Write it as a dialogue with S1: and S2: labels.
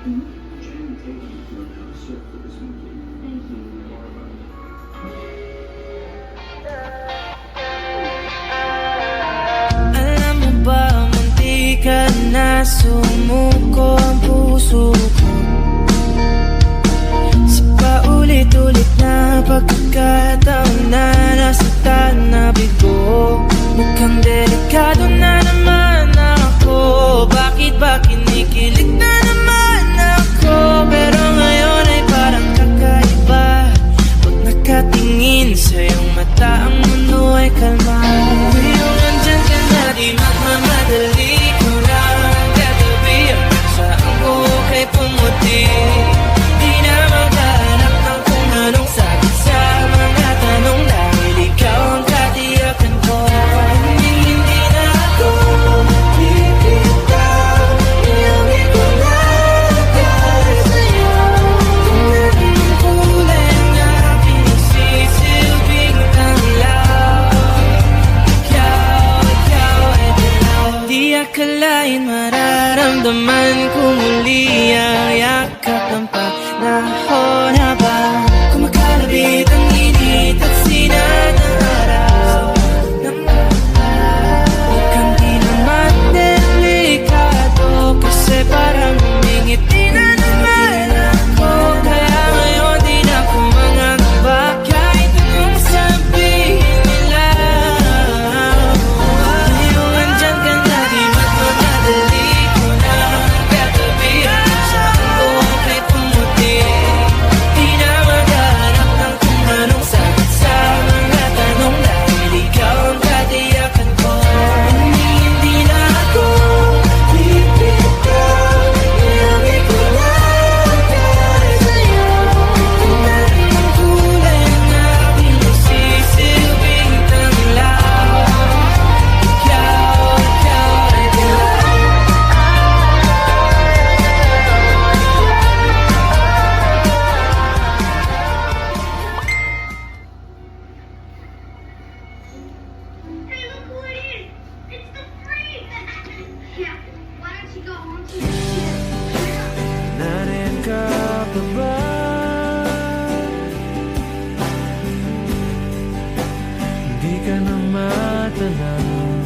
S1: Channing Tatum learned how to surf for this movie.
S2: Thank you.
S3: Alam mo ba, munti ka na sumuko ang puso ko. Sa paulit-ulit na pagkakataon na nasaktan na bigo. Mukhang delikado na naman ako. Bakit ba kinikilig na naman ako? Pero ngayon ay parang kakaiba. Pag nakatingin sa iyong mata, ang mundo ay kalma. Ngayong andyan ka na, di magmamadali ko lang katabi. Ang saan ko kay pumuti. Di na maghanap ng kung anong sagot sa mga tanong, dahil ikaw ang katiyakan ko. Hindi na ako bibitaw. Iyawi ko na agad sa'yo. Kung naging kulay ang aking nagsisilbing tanglaw. Ikaw ay dilaw. Di akalain mararamdaman ko muli ang yakap ng panahon habang kumakalabit ang init at sinat ng araw ng mahal. Mukhang di naman delikado kasi parang humingiti na naman ako. Kaya ngayon di na ako mangangamba kahit anong sabihin nila. Ngayong andyan ka na, di magmamadali ko na katabi. Ang saan ko kay pumuti. Di na maghanap ng kung anong sagot sa mga tanong, dahil ikaw ang katiyakan ko. Hindi na ako bibitaw. Iyawi ko na agad sa'yo. Kung naging ang kulay ang aking nagsisilbing tanglaw. Ikaw ay dilaw.
S2: Hey, look who it is! It's the freak! Yeah, why don't you go home to
S3: Nariyan ka pa ba? Hindi ka na matanaw.